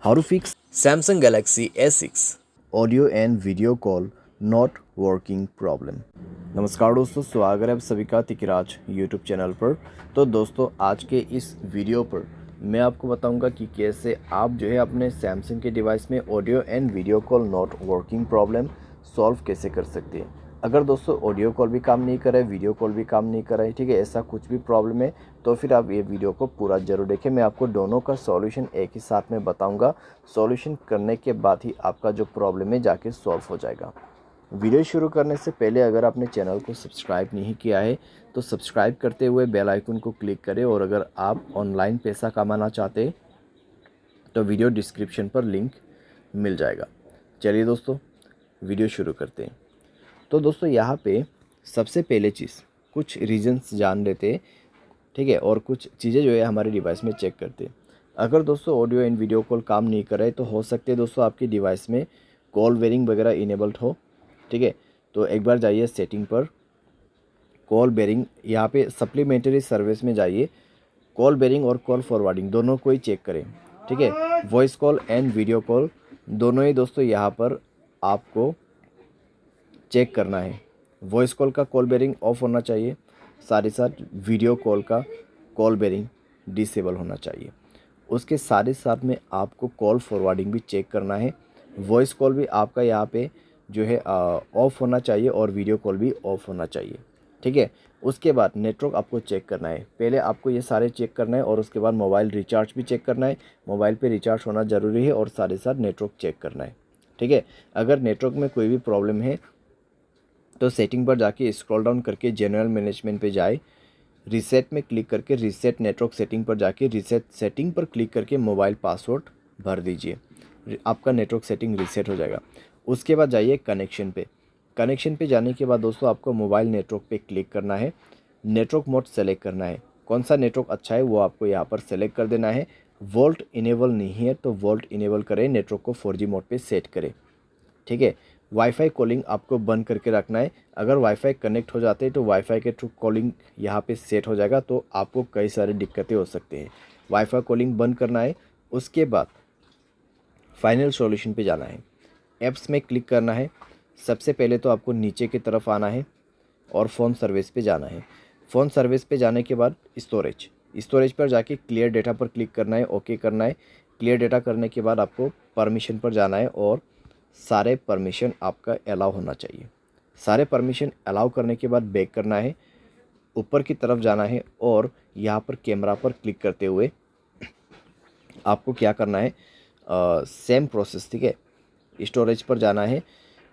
How to fix Samsung Galaxy S6 audio and video call not working problem। नमस्कार दोस्तों, स्वागत है आप सभी का तिकराज यूट्यूब चैनल पर। तो दोस्तों, आज के इस वीडियो पर मैं आपको बताऊंगा कि कैसे आप जो है अपने सैमसंग के डिवाइस में audio and video call not working problem solve कैसे कर सकते हैं। अगर दोस्तों ऑडियो कॉल भी काम नहीं कर रहा है, वीडियो कॉल भी काम नहीं कर रहा है, ठीक है, ऐसा कुछ भी प्रॉब्लम है तो फिर आप ये वीडियो को पूरा ज़रूर देखें। मैं आपको दोनों का सॉल्यूशन एक ही साथ में बताऊंगा। सॉल्यूशन करने के बाद ही आपका जो प्रॉब्लम है जाके सॉल्व हो जाएगा। वीडियो शुरू करने से पहले अगर आपने चैनल को सब्सक्राइब नहीं किया है तो सब्सक्राइब करते हुए बेल आइकन को क्लिक करें, और अगर आप ऑनलाइन पैसा कमाना चाहते हैं तो वीडियो डिस्क्रिप्शन पर लिंक मिल जाएगा। चलिए दोस्तों, वीडियो शुरू करते हैं। तो दोस्तों, यहाँ पे सबसे पहले चीज़ कुछ रीजंस जान लेते हैं, ठीक है, और कुछ चीज़ें जो है हमारे डिवाइस में चेक करते हैं। अगर दोस्तों ऑडियो एंड वीडियो कॉल काम नहीं कर रहे तो हो सकते हैं दोस्तों आपकी डिवाइस में कॉल बेरिंग वगैरह इनेबल्ड हो, ठीक है। तो एक बार जाइए सेटिंग पर, कॉल बेरिंग, यहाँ पे सप्लीमेंट्री सर्विस में जाइए, कॉल बेरिंग और कॉल फॉरवर्डिंग दोनों को ही चेक करें, ठीक है। Voice call and video call दोनों ही दोस्तों यहाँ पर आपको चेक करना है। वॉइस कॉल का कॉल बेरिंग ऑफ होना चाहिए, साथ ही साथ वीडियो कॉल का कॉल बेरिंग डिसेबल होना चाहिए। उसके साथ ही साथ में आपको कॉल फॉरवर्डिंग भी चेक करना है। वॉइस कॉल भी आपका यहाँ पे जो है ऑफ होना चाहिए और वीडियो कॉल भी ऑफ होना चाहिए, ठीक है। उसके बाद नेटवर्क आपको चेक करना है। पहले आपको ये सारे चेक करना है और उसके बाद मोबाइल रिचार्ज भी चेक करना है। मोबाइल पे रिचार्ज होना ज़रूरी है और साथ ही साथ नेटवर्क चेक करना है, ठीक है। अगर नेटवर्क में कोई भी प्रॉब्लम है तो सेटिंग पर जाके स्क्रॉल डाउन करके जनरल मैनेजमेंट पे जाए, रीसेट में क्लिक करके रीसेट नेटवर्क सेटिंग पर जाके रीसेट सेटिंग पर क्लिक करके मोबाइल पासवर्ड भर दीजिए, आपका नेटवर्क सेटिंग रीसेट हो जाएगा। उसके बाद जाइए कनेक्शन पे। कनेक्शन पे जाने के बाद दोस्तों आपको मोबाइल नेटवर्क पे क्लिक करना है, नेटवर्क मोड सेलेक्ट करना है। कौन सा नेटवर्क अच्छा है वो आपको यहाँ पर सेलेक्ट कर देना है। वोल्ट इनेबल नहीं है तो वोल्ट इनेबल करें, नेटवर्क को 4G मोड पे सेट करें, ठीक है। वाईफाई कॉलिंग आपको बंद करके रखना है। अगर वाईफाई कनेक्ट हो जाते हैं तो वाईफाई के थ्रू कॉलिंग यहाँ पे सेट हो जाएगा, तो आपको कई सारी दिक्कतें हो सकती हैं। वाईफाई कॉलिंग बंद करना है। उसके बाद फाइनल सॉल्यूशन पे जाना है, ऐप्स में क्लिक करना है। सबसे पहले तो आपको नीचे की तरफ आना है और फ़ोन सर्विस पे जाना है। फ़ोन सर्विस पे जाने के बाद स्टोरेज पर जाके क्लियर डेटा पर क्लिक करना है, ओके करना है। क्लियर डेटा करने के बाद आपको परमिशन पर जाना है और सारे परमिशन आपका अलाउ होना चाहिए। सारे परमिशन अलाउ करने के बाद बैक करना है, ऊपर की तरफ जाना है और यहाँ पर कैमरा पर क्लिक करते हुए आपको क्या करना है, सेम प्रोसेस, ठीक है। स्टोरेज पर जाना है,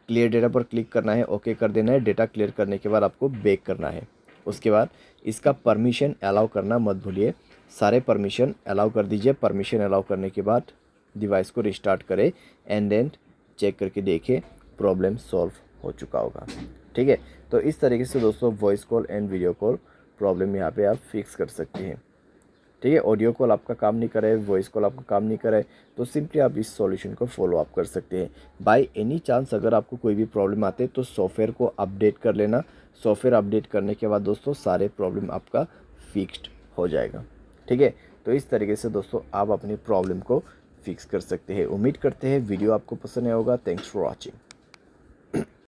क्लियर डेटा पर क्लिक करना है, ओके कर देना है। डेटा क्लियर करने के बाद आपको बैक करना है। उसके बाद इसका परमिशन अलाउ करना मत भूलिए, सारे परमिशन अलाउ कर दीजिए। परमिशन अलाउ करने के बाद डिवाइस को रिस्टार्ट करें एंड देन चेक करके देखें प्रॉब्लम सॉल्व हो चुका होगा, ठीक है। तो इस तरीके से दोस्तों voice call and video call problem यहाँ पे आप फिक्स कर सकते हैं, ठीक है। ऑडियो कॉल आपका काम नहीं करे, वॉइस कॉल आपका काम नहीं करे तो सिंपली आप इस सॉल्यूशन को फॉलो अप कर सकते हैं। बाय एनी चांस अगर आपको कोई भी प्रॉब्लम आते हैं तो सॉफ्टवेयर को अपडेट कर लेना। सॉफ्टवेयर अपडेट करने के बाद दोस्तों सारे प्रॉब्लम आपका फिक्स्ड हो जाएगा, ठीक है। तो इस तरीके से दोस्तों आप अपनी प्रॉब्लम को फिक्स कर सकते हैं। उम्मीद करते हैं वीडियो आपको पसंद आया होगा। Thanks for watching.